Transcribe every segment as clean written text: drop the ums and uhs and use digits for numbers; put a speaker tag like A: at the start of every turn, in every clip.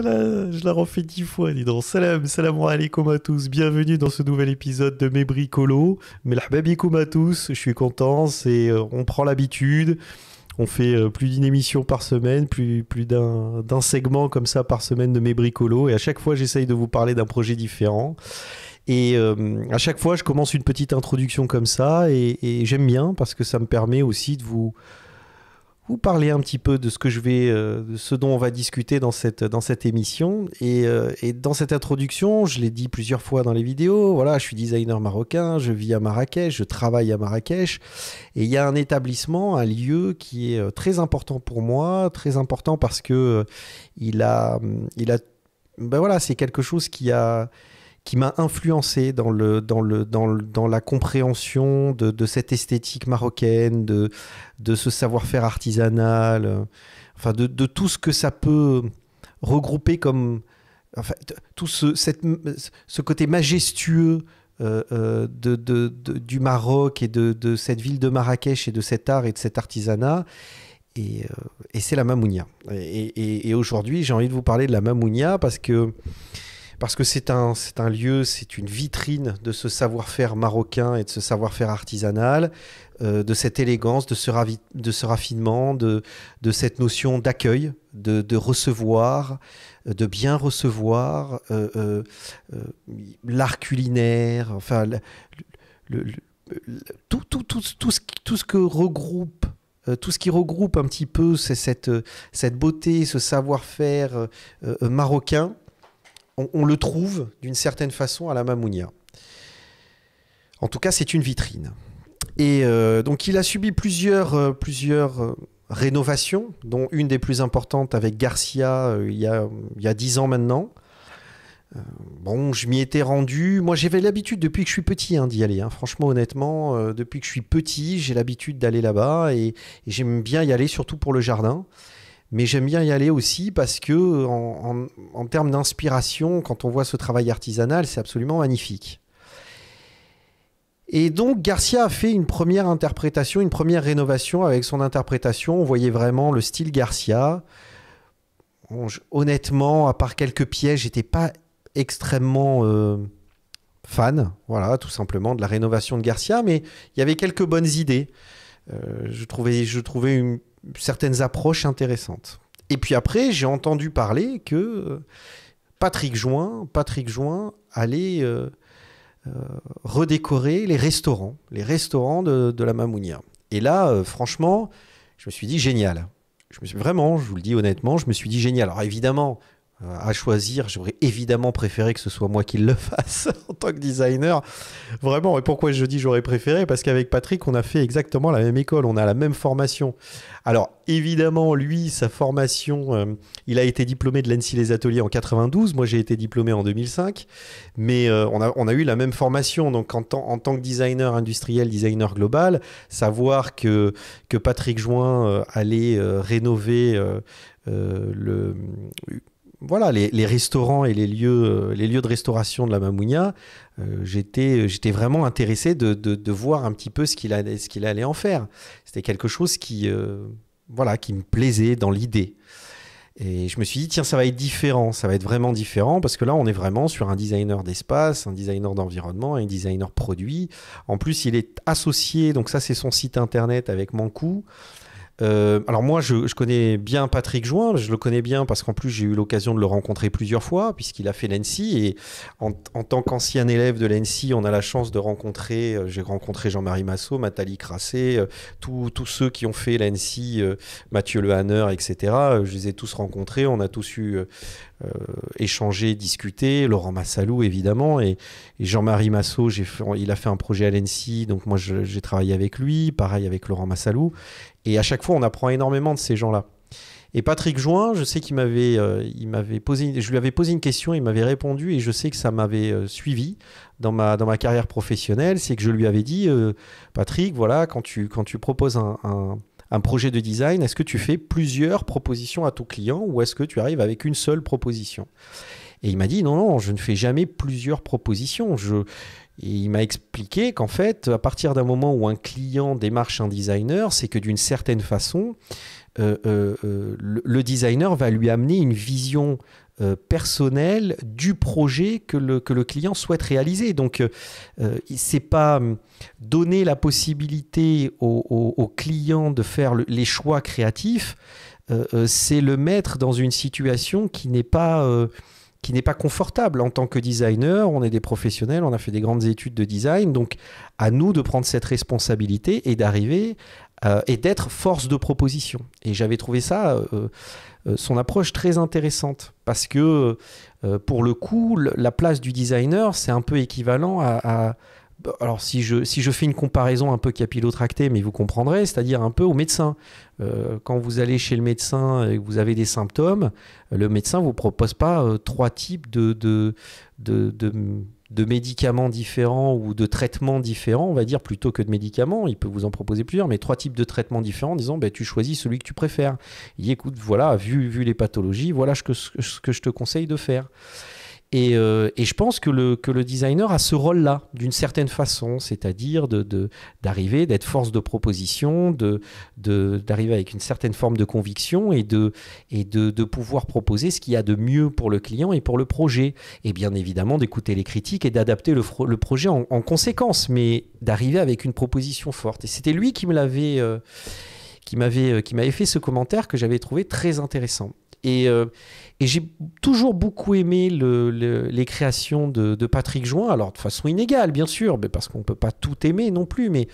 A: là là, je la refais 10 fois, dis donc. Salam alaikum à tous. Bienvenue dans ce nouvel épisode de Mes Bricolos. Merhaba bikoum à tous. Je suis content. On prend l'habitude. On fait plus d'une émission par semaine, plus d'un segment comme ça par semaine de Mes Bricolos. Et à chaque fois, j'essaye de vous parler d'un projet différent. Et à chaque fois, je commence une petite introduction comme ça. Et j'aime bien parce que ça me permet aussi de vous parler un petit peu de de ce dont on va discuter dans cette émission. Et dans cette introduction, je l'ai dit plusieurs fois dans les vidéos, voilà, je suis designer marocain, je vis à Marrakech, je travaille à Marrakech. Et il y a un établissement, un lieu qui est très important pour moi, très important parce que ben voilà, c'est quelque chose qui m'a influencé dans la compréhension de cette esthétique marocaine, de ce savoir-faire artisanal, enfin de tout ce que ça peut regrouper comme, enfin, tout ce côté majestueux du Maroc et de cette ville de Marrakech et de cet art et de cet artisanat. Et c'est la Mamounia. Et aujourd'hui, j'ai envie de vous parler de la Mamounia parce que c'est un lieu, c'est une vitrine de ce savoir-faire marocain et de ce savoir-faire artisanal, de cette élégance, de ce raffinement, de cette notion d'accueil, de recevoir, de bien recevoir, l'art culinaire, enfin, tout ce que regroupe. Tout ce qui regroupe un petit peu cette beauté, ce savoir-faire marocain, on le trouve d'une certaine façon à la Mamounia. En tout cas, c'est une vitrine. Et donc, il a subi plusieurs rénovations, dont une des plus importantes avec Garcia il y a 10 ans maintenant. Bon, je m'y étais rendu. Moi, j'avais l'habitude depuis que je suis petit d'y aller. Franchement, honnêtement, depuis que je suis petit, j'ai l'habitude d'aller là-bas et j'aime bien y aller, surtout pour le jardin. Mais j'aime bien y aller aussi parce que, en termes d'inspiration, quand on voit ce travail artisanal, c'est absolument magnifique. Et donc, Garcia a fait une première interprétation, une première rénovation avec son interprétation. On voyait vraiment le style Garcia. Honnêtement, à part quelques pièges, j'étais pas extrêmement fan, voilà, tout simplement, de la rénovation de Garcia, mais il y avait quelques bonnes idées. Je trouvais certaines approches intéressantes. Et puis après, j'ai entendu parler que Patrick Join allait redécorer les restaurants de la Mamounia. Et là, franchement, je me suis dit génial. Vraiment, je vous le dis honnêtement, je me suis dit génial. Alors évidemment, à choisir, j'aurais évidemment préféré que ce soit moi qui le fasse en tant que designer. Vraiment, et pourquoi je dis j'aurais préféré? Parce qu'avec Patrick, on a fait exactement la même école, on a la même formation. Alors évidemment, lui, sa formation, il a été diplômé de l'ENSI Les Ateliers en 92, moi j'ai été diplômé en 2005, mais on a eu la même formation, donc en tant que designer industriel, designer global, savoir que Patrick Join allait rénover voilà, les restaurants et les lieux de restauration de la Mamounia, j'étais vraiment intéressé de voir un petit peu ce qu'il allait en faire. C'était quelque chose qui me plaisait dans l'idée. Et je me suis dit, tiens, ça va être différent, ça va être vraiment différent, parce que là, on est vraiment sur un designer d'espace, un designer d'environnement et un designer produit. En plus, il est associé, donc ça, c'est son site internet avec Mankou. Alors moi, je connais bien Patrick Join, je le connais bien parce qu'en plus j'ai eu l'occasion de le rencontrer plusieurs fois puisqu'il a fait l'ENSI et en tant qu'ancien élève de l'ENSI, on a la chance de j'ai rencontré Jean-Marie Massot, Nathalie Crassé, tous ceux qui ont fait l'ENSI, Mathieu Le Hanner, etc. Je les ai tous rencontrés, on a tous eu échangé, discuté, Laurent Massalou évidemment et Jean-Marie Massot, il a fait un projet à l'ENSI, donc moi j'ai travaillé avec lui, pareil avec Laurent Massalou. Et à chaque fois, on apprend énormément de ces gens-là. Et Patrick Join, je sais qu'il je lui avais posé une question, il m'avait répondu et je sais que ça m'avait suivi dans ma carrière professionnelle. C'est que je lui avais dit, Patrick, voilà, quand tu proposes un projet de design, est-ce que tu fais plusieurs propositions à ton client ou est-ce que tu arrives avec une seule proposition? Et il m'a dit, non, je ne fais jamais plusieurs propositions. Et il m'a expliqué qu'en fait, à partir d'un moment où un client démarche un designer, c'est que d'une certaine façon, le designer va lui amener une vision personnel du projet que le client souhaite réaliser. Donc, c'est pas donner la possibilité au client de faire les choix créatifs, c'est le mettre dans une situation qui n'est pas confortable. En tant que designer, on est des professionnels, on a fait des grandes études de design, donc à nous de prendre cette responsabilité et d'arriver et d'être force de proposition. Et j'avais trouvé ça, son approche très intéressante, parce que pour le coup, la place du designer, c'est un peu équivalent alors si je fais une comparaison un peu capillotractée, mais vous comprendrez, c'est-à-dire un peu au médecin. Quand vous allez chez le médecin et que vous avez des symptômes, le médecin ne vous propose pas 3 types de médicaments différents ou de traitements différents, on va dire, plutôt que de médicaments. Il peut vous en proposer plusieurs, mais 3 types de traitements différents en disant tu choisis celui que tu préfères. Il dit écoute, voilà, vu les pathologies, voilà ce que je te conseille de faire. Et je pense que le designer a ce rôle-là, d'une certaine façon, c'est-à-dire d'arriver, d'être force de proposition, d'arriver avec une certaine forme de conviction et de pouvoir proposer ce qu'il y a de mieux pour le client et pour le projet. Et bien évidemment, d'écouter les critiques et d'adapter le projet en conséquence, mais d'arriver avec une proposition forte. Et c'était lui qui m'avait fait ce commentaire que j'avais trouvé très intéressant. Et j'ai toujours beaucoup aimé les créations de Patrick Join, alors de façon inégale, bien sûr, mais parce qu'on ne peut pas tout aimer non plus, mais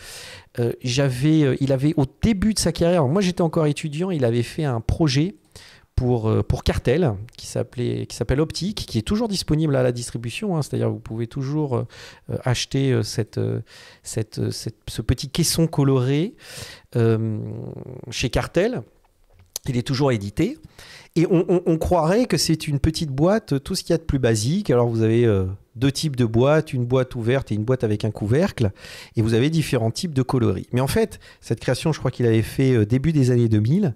A: il avait, au début de sa carrière, moi j'étais encore étudiant, il avait fait un projet pour Cartel, qui s'appelle Optique, qui est toujours disponible à la distribution, hein, c'est-à-dire vous pouvez toujours acheter ce petit caisson coloré chez Cartel. Il est toujours édité. Et on croirait que c'est une petite boîte, tout ce qu'il y a de plus basique. Alors vous avez 2 types de boîtes, une boîte ouverte et une boîte avec un couvercle. Et vous avez différents types de coloris. Mais en fait, cette création, je crois qu'il avait fait début des années 2000.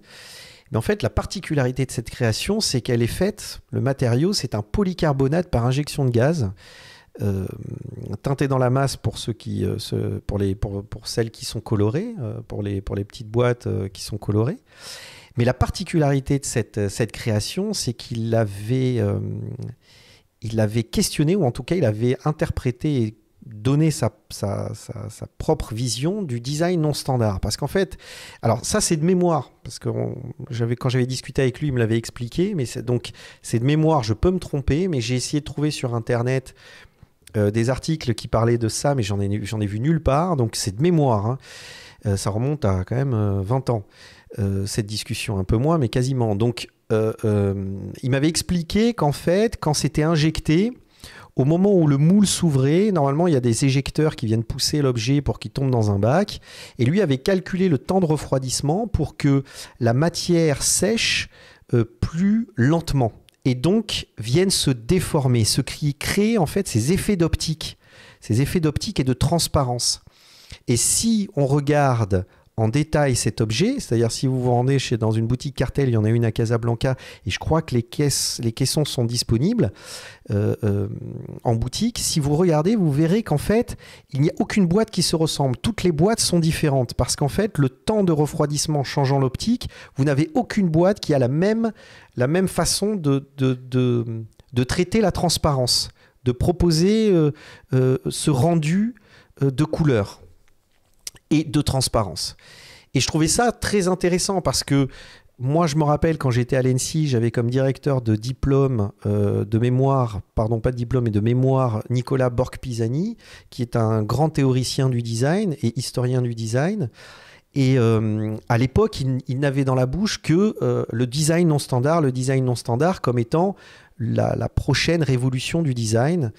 A: Mais en fait, la particularité de cette création, c'est qu'elle est faite, le matériau, c'est un polycarbonate par injection de gaz. Teinté dans la masse pour celles qui sont colorées, pour les petites boîtes qui sont colorées. Mais la particularité de cette création, c'est qu'il avait questionné, ou en tout cas il avait interprété et donné sa propre vision du design non standard. Parce qu'en fait, alors ça c'est de mémoire, parce que quand j'avais discuté avec lui, il me l'avait expliqué, mais c'est de mémoire, je peux me tromper, mais j'ai essayé de trouver sur Internet des articles qui parlaient de ça, mais j'en ai vu nulle part, donc c'est de mémoire, hein. Ça remonte à quand même 20 ans. Cette discussion, un peu moins, mais quasiment. Donc, il m'avait expliqué qu'en fait, quand c'était injecté, au moment où le moule s'ouvrait, normalement, il y a des éjecteurs qui viennent pousser l'objet pour qu'il tombe dans un bac. Et lui avait calculé le temps de refroidissement pour que la matière sèche plus lentement. Et donc, viennent se déformer, créer en fait ces effets d'optique et de transparence. Et si on regarde en détail cet objet, c'est-à-dire si vous vous rendez dans une boutique Cartel, il y en a une à Casablanca, et je crois que les caissons sont disponibles en boutique. Si vous regardez, vous verrez qu'en fait, il n'y a aucune boîte qui se ressemble. Toutes les boîtes sont différentes, parce qu'en fait, le temps de refroidissement changeant l'optique, vous n'avez aucune boîte qui a la même façon de traiter la transparence, de proposer ce rendu de couleur et de transparence. Et je trouvais ça très intéressant parce que moi, je me rappelle quand j'étais à l'ENSI, j'avais comme directeur de diplôme de mémoire, pardon, pas de diplôme, mais de mémoire, Nicolas Borg-Pisani, qui est un grand théoricien du design et historien du design. Et à l'époque, il n'avait dans la bouche que le design non standard comme étant la prochaine révolution du design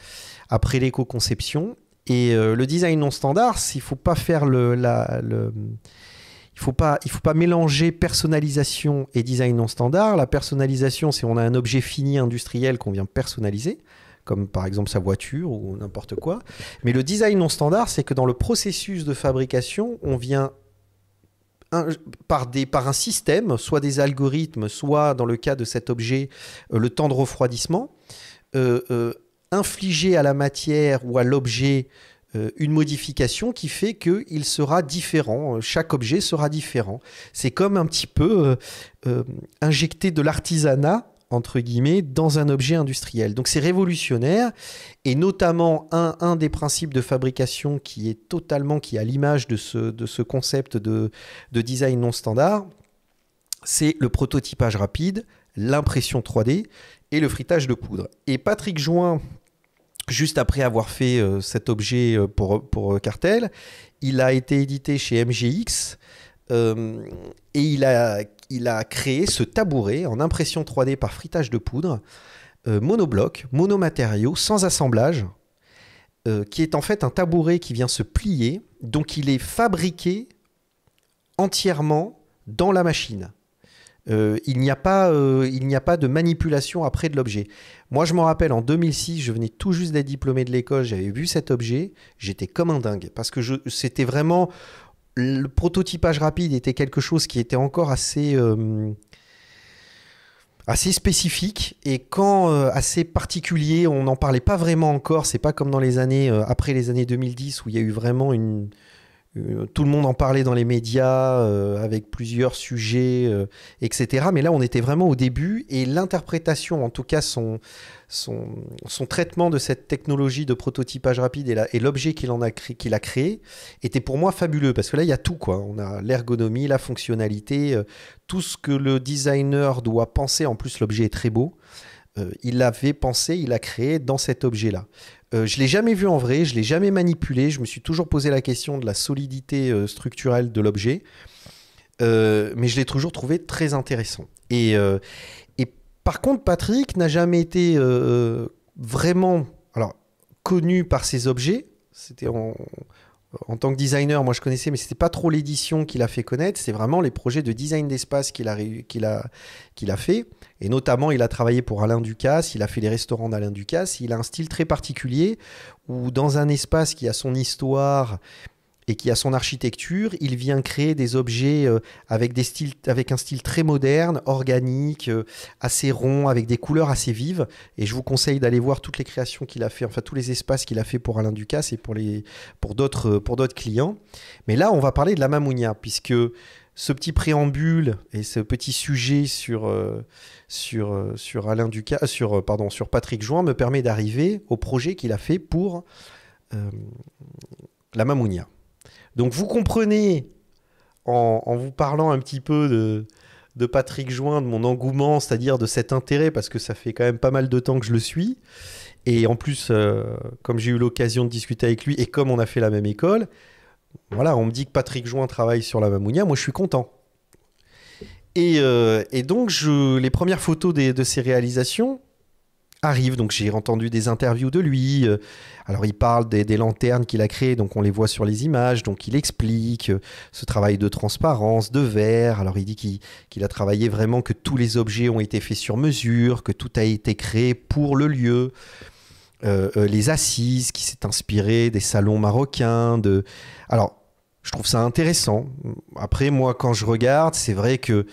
A: après l'éco-conception. Et le design non standard, il ne faut pas faire il faut pas mélanger personnalisation et design non standard. La personnalisation, c'est on a un objet fini industriel qu'on vient personnaliser, comme par exemple sa voiture ou n'importe quoi. Mais le design non standard, c'est que dans le processus de fabrication, on vient par un système, soit des algorithmes, soit dans le cas de cet objet, le temps de refroidissement, infliger à la matière ou à l'objet une modification qui fait qu'il sera différent. Chaque objet sera différent. C'est comme un petit peu injecter de l'artisanat entre guillemets, dans un objet industriel. Donc c'est révolutionnaire, et notamment un des principes de fabrication qui est à l'image de ce concept de design non standard, c'est le prototypage rapide, l'impression 3D et le frittage de poudre. Et Patrick Join, juste après avoir fait cet objet pour Cartel, il a été édité chez MGX, et il a créé ce tabouret en impression 3D par frittage de poudre, monobloc, monomatériaux, sans assemblage, qui est en fait un tabouret qui vient se plier, donc il est fabriqué entièrement dans la machine. Il n'y a pas de manipulation après de l'objet. Moi, je me rappelle, en 2006, je venais tout juste d'être diplômé de l'école, j'avais vu cet objet, j'étais comme un dingue, parce que c'était vraiment... Le prototypage rapide était quelque chose qui était encore assez spécifique, et quand assez particulier, on n'en parlait pas vraiment encore. C'est pas comme dans les années après les années 2010 où il y a eu vraiment tout le monde en parlait dans les médias avec plusieurs sujets, etc. Mais là, on était vraiment au début, et l'interprétation, en tout cas son traitement de cette technologie de prototypage rapide et l'objet qu'il a créé était pour moi fabuleux, parce que là, il y a tout, quoi. On a l'ergonomie, la fonctionnalité, tout ce que le designer doit penser. En plus, l'objet est très beau. Il l'avait pensé, il l'a créé dans cet objet-là. Je ne l'ai jamais vu en vrai, je ne l'ai jamais manipulé, je me suis toujours posé la question de la solidité structurelle de l'objet, mais je l'ai toujours trouvé très intéressant. Et par contre, Patrick n'a jamais été vraiment connu par ses objets. C'était en tant que designer, moi je connaissais, mais ce n'était pas trop l'édition qui l'a fait connaître, c'est vraiment les projets de design d'espace qu'il a fait. Et notamment, il a travaillé pour Alain Ducasse, il a fait les restaurants d'Alain Ducasse. Il a un style très particulier où, dans un espace qui a son histoire et qui a son architecture, il vient créer des objets avec un style très moderne, organique, assez rond, avec des couleurs assez vives. Et je vous conseille d'aller voir toutes les créations qu'il a fait, enfin tous les espaces qu'il a fait pour Alain Ducasse et pour d'autres clients. Mais là, on va parler de la Mamounia, puisque ce petit préambule et ce petit sujet sur Alain Ducasse, sur Patrick Join me permet d'arriver au projet qu'il a fait pour la Mamounia. Donc vous comprenez, en vous parlant un petit peu de Patrick Join, de mon engouement, c'est-à-dire de cet intérêt, parce que ça fait quand même pas mal de temps que je le suis. Et en plus, comme j'ai eu l'occasion de discuter avec lui et comme on a fait la même école, voilà, on me dit que Patrick Join travaille sur la Mamounia, moi je suis content. Et donc les premières photos de ses réalisations arrivent, donc j'ai entendu des interviews de lui. Alors il parle des lanternes qu'il a créées, donc on les voit sur les images, donc il explique ce travail de transparence, de verre. Alors il dit qu'il a travaillé vraiment, que tous les objets ont été faits sur mesure, que tout a été créé pour le lieu. Les assises, qui s'est inspiré des salons marocains. Alors, je trouve ça intéressant. Après, moi, quand je regarde, c'est vrai que,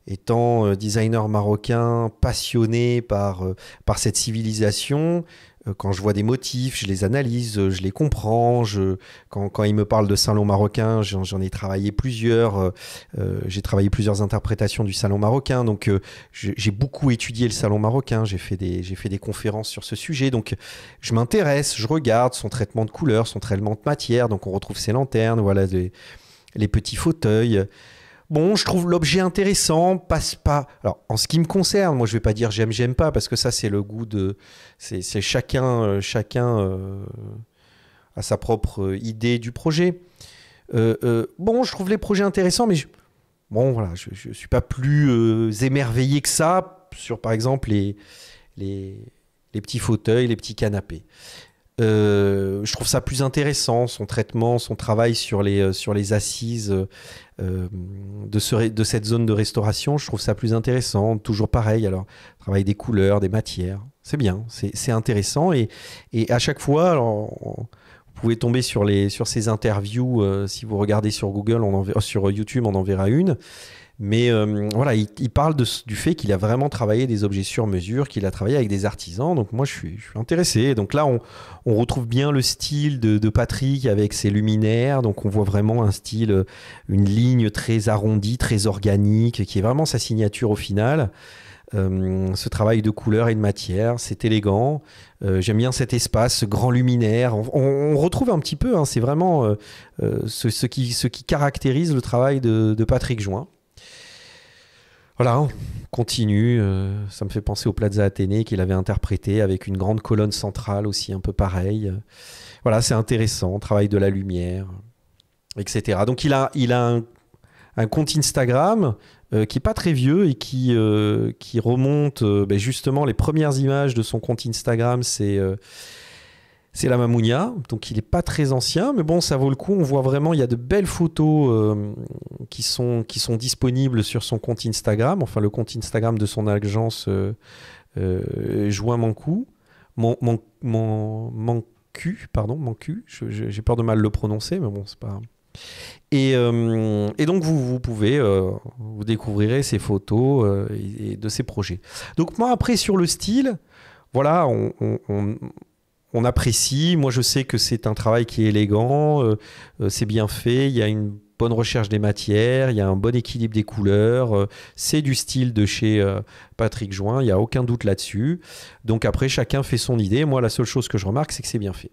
A: étant designer marocain, passionné par cette civilisation, quand je vois des motifs, je les analyse, je les comprends. Quand il me parle de salon marocain, j'en ai travaillé plusieurs. J'ai travaillé plusieurs interprétations du salon marocain. Donc, j'ai beaucoup étudié le salon marocain. J'ai fait des conférences sur ce sujet. Donc, je m'intéresse, je regarde son traitement de couleurs, son traitement de matière. Donc, on retrouve ces lanternes, voilà, les petits fauteuils. Bon, je trouve l'objet intéressant, passe pas. Alors, en ce qui me concerne, moi, je vais pas dire j'aime pas, parce que ça, c'est le goût de. C'est chacun a sa propre idée du projet. Bon, je trouve les projets intéressants, mais bon, voilà, je suis pas plus émerveillé que ça sur, par exemple, les petits fauteuils, les petits canapés. Je trouve ça plus intéressant, son traitement, son travail sur les assises de cette zone de restauration. Je trouve ça plus intéressant, toujours pareil. Alors, travail des couleurs, des matières, c'est bien, c'est intéressant. Et à chaque fois, alors, vous pouvez tomber sur ces interviews, si vous regardez sur Google, sur YouTube, on en verra une. Mais voilà, il parle du fait qu'il a vraiment travaillé des objets sur mesure, qu'il a travaillé avec des artisans. Donc moi, je suis intéressé. Donc là, on retrouve bien le style de Patrick avec ses luminaires. Donc on voit vraiment un style, une ligne très arrondie, très organique, qui est vraiment sa signature au final. ce travail de couleur et de matière. C'est élégant. J'aime bien cet espace, ce grand luminaire. On retrouve un petit peu, hein, c'est vraiment ce qui caractérise le travail de Patrick Join. Voilà, on continue. Ça me fait penser au Plaza Athénée qu'il avait interprété avec une grande colonne centrale aussi un peu pareil. Voilà, c'est intéressant, travail de la lumière, etc. Donc il a un compte Instagram qui n'est pas très vieux et qui remonte justement les premières images de son compte Instagram, c'est la Mamounia. Donc il n'est pas très ancien, mais bon, ça vaut le coup. On voit vraiment, il y a de belles photos qui sont disponibles sur son compte Instagram, enfin le compte Instagram de son agence Join Mancu. Mancu, j'ai peur de mal le prononcer, mais bon, c'est pas... Et donc vous pouvez, vous découvrirez ces photos et de ces projets. Donc moi après sur le style, voilà, on apprécie. Moi je sais que c'est un travail qui est élégant, c'est bien fait, il y a une bonne recherche des matières, il y a un bon équilibre des couleurs, c'est du style de chez Patrick Join, il n'y a aucun doute là-dessus. Donc après chacun fait son idée. Moi la seule chose que je remarque c'est que c'est bien fait.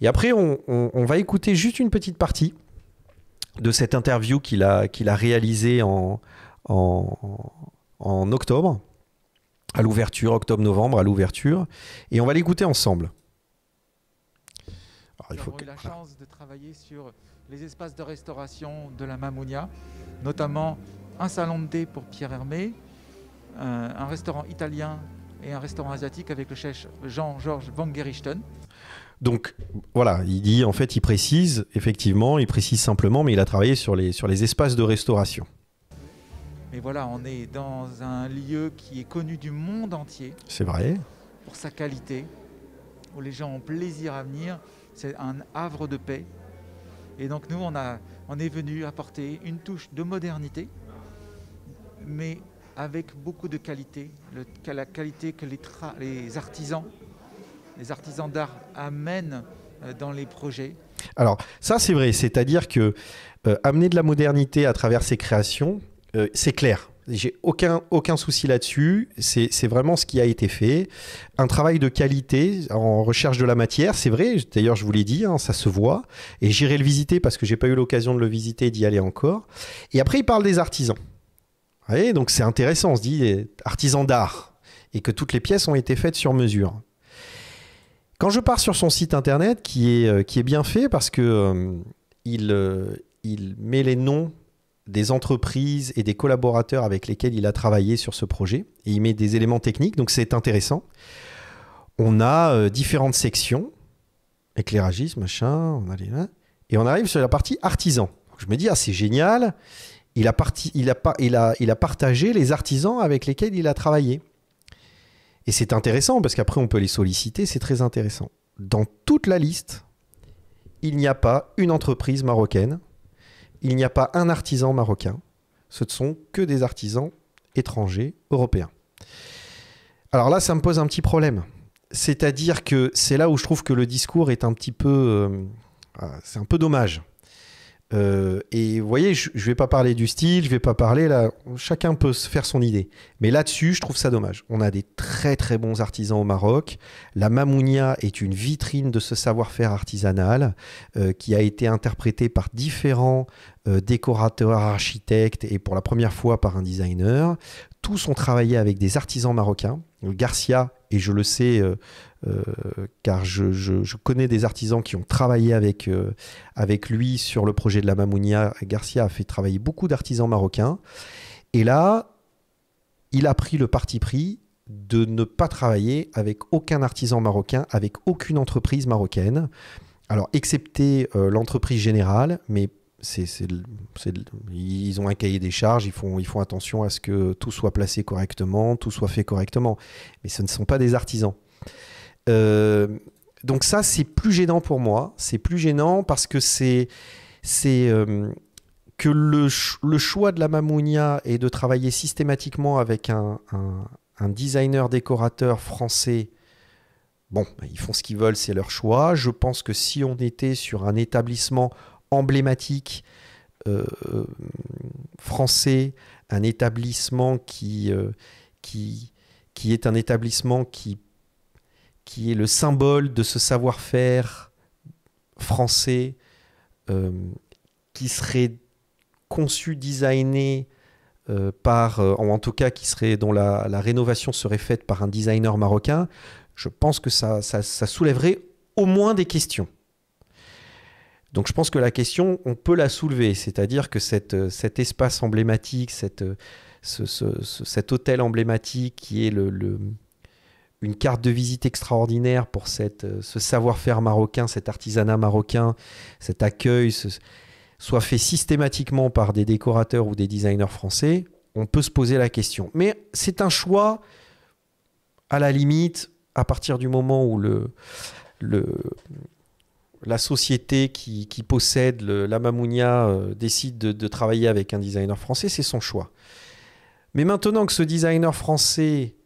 A: Et après on va écouter juste une petite partie de cette interview qu'il a réalisée en octobre, à l'ouverture, octobre-novembre, à l'ouverture, et on va l'écouter ensemble.
B: Alors, Nous avons eu la chance de travailler sur les espaces de restauration de la Mamounia, notamment un salon de thé pour Pierre Hermé, un restaurant italien et un restaurant asiatique avec le chef Jean-Georges Van Gerichten.
A: Donc voilà, il précise simplement, mais il a travaillé sur les espaces de restauration.
B: Mais voilà, on est dans un lieu qui est connu du monde entier.
A: C'est vrai.
B: Pour sa qualité, où les gens ont plaisir à venir. C'est un havre de paix. Et donc nous, on est venu apporter une touche de modernité, mais avec beaucoup de qualité, la qualité que les artisans d'art amènent dans les projets. Alors
A: ça c'est vrai, c'est-à-dire que amener de la modernité à travers ses créations, c'est clair. J'ai aucun souci là-dessus, c'est vraiment ce qui a été fait. Un travail de qualité en recherche de la matière, c'est vrai, d'ailleurs je vous l'ai dit, hein, ça se voit. Et j'irai le visiter parce que j'ai pas eu l'occasion de le visiter et d'y aller encore. Et après il parle des artisans. Vous voyez, donc c'est intéressant, on se dit artisans d'art et que toutes les pièces ont été faites sur mesure. Quand je pars sur son site internet, qui est bien fait parce que il met les noms des entreprises et des collaborateurs avec lesquels il a travaillé sur ce projet, et il met des éléments techniques, donc c'est intéressant. On a différentes sections, éclairagisme, machin, et on arrive sur la partie artisan. Donc je me dis, ah c'est génial, il a partagé les artisans avec lesquels il a travaillé. Et c'est intéressant parce qu'après on peut les solliciter, c'est très intéressant. Dans toute la liste, il n'y a pas une entreprise marocaine, il n'y a pas un artisan marocain, ce ne sont que des artisans étrangers, européens. Alors là, ça me pose un petit problème. C'est-à-dire que c'est là où je trouve que le discours est un petit peu... c'est un peu dommage. Et vous voyez, je ne vais pas parler du style, je ne vais pas parler là, chacun peut se faire son idée. Mais là-dessus, je trouve ça dommage. On a des très très bons artisans au Maroc. La Mamounia est une vitrine de ce savoir-faire artisanal qui a été interprété par différents décorateurs, architectes et pour la première fois par un designer. Tous ont travaillé avec des artisans marocains. Garcia, et je le sais car je connais des artisans qui ont travaillé avec lui sur le projet de la Mamounia. Garcia a fait travailler beaucoup d'artisans marocains. Et là, il a pris le parti pris de ne pas travailler avec aucun artisan marocain, avec aucune entreprise marocaine. Alors, excepté l'entreprise Générale, mais ils ont un cahier des charges, ils font attention à ce que tout soit placé correctement, tout soit fait correctement. Mais ce ne sont pas des artisans. Donc ça, c'est plus gênant pour moi. C'est plus gênant parce que que le choix de la Mamounia est de travailler systématiquement avec un designer décorateur français. Bon, ils font ce qu'ils veulent, c'est leur choix. Je pense que si on était sur un établissement emblématique français, un établissement qui qui est un établissement qui est le symbole de ce savoir-faire français, qui serait conçu, designé ou en tout cas dont la rénovation serait faite par un designer marocain, je pense que ça soulèverait au moins des questions. Donc je pense que la question, on peut la soulever, c'est-à-dire que cet espace emblématique, cet hôtel emblématique qui est une carte de visite extraordinaire pour ce savoir-faire marocain, cet artisanat marocain, cet accueil, soit fait systématiquement par des décorateurs ou des designers français, on peut se poser la question. Mais c'est un choix, à la limite, à partir du moment où la société qui possède la Mamounia décide de travailler avec un designer français, c'est son choix. Mais maintenant que ce designer français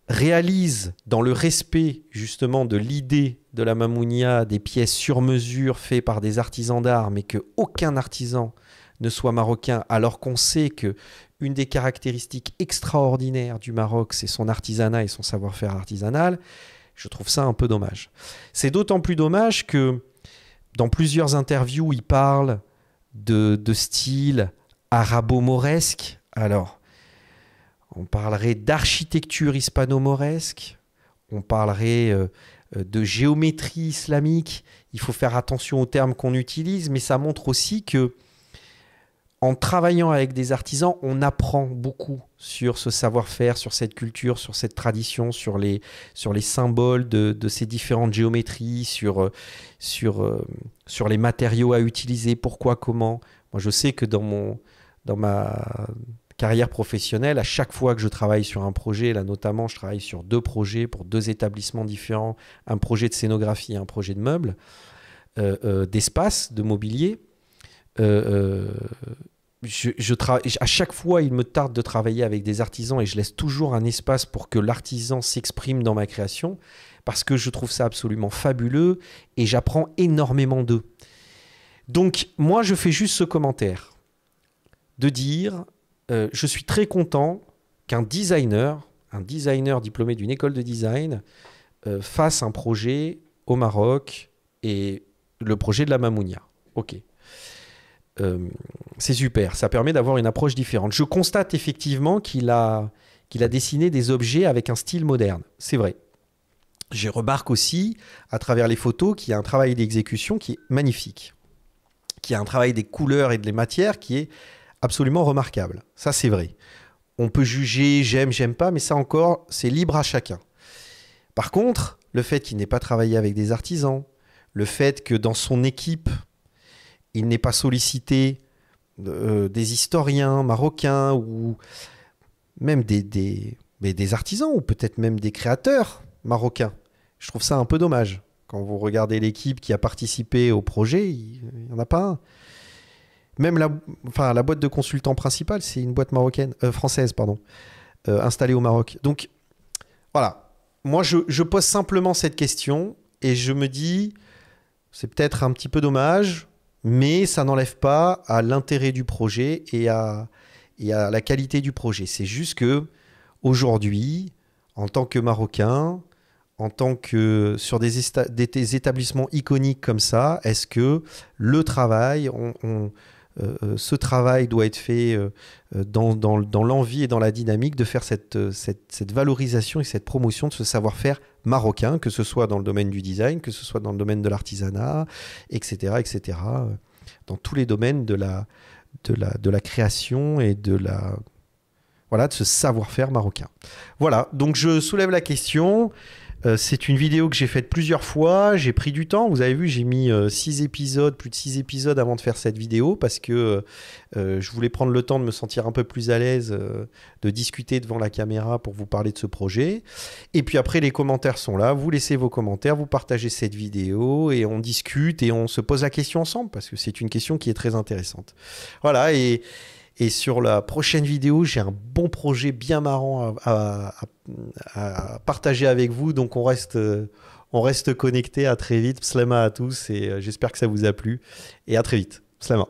A: réalise, dans le respect justement de l'idée de la Mamounia, des pièces sur mesure faites par des artisans d'art, mais qu'aucun artisan ne soit marocain, alors qu'on sait qu'une des caractéristiques extraordinaires du Maroc, c'est son artisanat et son savoir-faire artisanal, je trouve ça un peu dommage. C'est d'autant plus dommage que dans plusieurs interviews, il parle de style arabo-mauresque. Alors, on parlerait d'architecture hispano-mauresque, on parlerait de géométrie islamique. Il faut faire attention aux termes qu'on utilise, mais ça montre aussi que en travaillant avec des artisans, on apprend beaucoup sur ce savoir-faire, sur cette culture, sur cette tradition, sur les symboles de ces différentes géométries, sur les matériaux à utiliser, pourquoi, comment. Moi, je sais que dans ma carrière professionnelle, à chaque fois que je travaille sur un projet, là notamment, je travaille sur 2 projets pour 2 établissements différents, un projet de scénographie et un projet de meubles, d'espace, de mobilier. À chaque fois, il me tarde de travailler avec des artisans et je laisse toujours un espace pour que l'artisan s'exprime dans ma création parce que je trouve ça absolument fabuleux et j'apprends énormément d'eux. Donc, moi, je fais juste ce commentaire de dire je suis très content qu'un designer diplômé d'une école de design fasse un projet au Maroc et le projet de la Mamounia. Ok. C'est super, ça permet d'avoir une approche différente. Je constate effectivement qu'il a dessiné des objets avec un style moderne, c'est vrai. Je remarque aussi, à travers les photos, qu'il y a un travail d'exécution qui est magnifique, qu'il y a un travail des couleurs et des matières qui est absolument remarquable. Ça, c'est vrai. On peut juger, j'aime pas, mais ça encore, c'est libre à chacun. Par contre, le fait qu'il n'ait pas travaillé avec des artisans, le fait que dans son équipe, il n'ait pas sollicité des historiens marocains ou même des artisans ou peut-être même des créateurs marocains. Je trouve ça un peu dommage. Quand vous regardez l'équipe qui a participé au projet, il n'y en a pas un. Même la boîte de consultants principale, c'est une boîte française, installée au Maroc. Donc, voilà. Moi, je pose simplement cette question et je me dis, c'est peut-être un petit peu dommage, mais ça n'enlève pas à l'intérêt du projet et à la qualité du projet. C'est juste que aujourd'hui, en tant que Marocain, en tant que sur des établissements iconiques comme ça, est-ce que le travail, ce travail doit être fait dans l'envie et dans la dynamique de faire cette valorisation et cette promotion de ce savoir-faire marocain, que ce soit dans le domaine du design, que ce soit dans le domaine de l'artisanat, etc., dans tous les domaines de la création et de ce savoir-faire marocain. Voilà, donc je soulève la question. C'est une vidéo que j'ai faite plusieurs fois, j'ai pris du temps, vous avez vu, j'ai mis plus de 6 épisodes avant de faire cette vidéo parce que je voulais prendre le temps de me sentir un peu plus à l'aise, de discuter devant la caméra pour vous parler de ce projet. Et puis après, les commentaires sont là, vous laissez vos commentaires, vous partagez cette vidéo et on discute et on se pose la question ensemble parce que c'est une question qui est très intéressante. Voilà, et sur la prochaine vidéo, j'ai un bon projet bien marrant à partager avec vous. Donc, on reste connecté. À très vite. Pslama à tous et j'espère que ça vous a plu. Et à très vite. Pslama.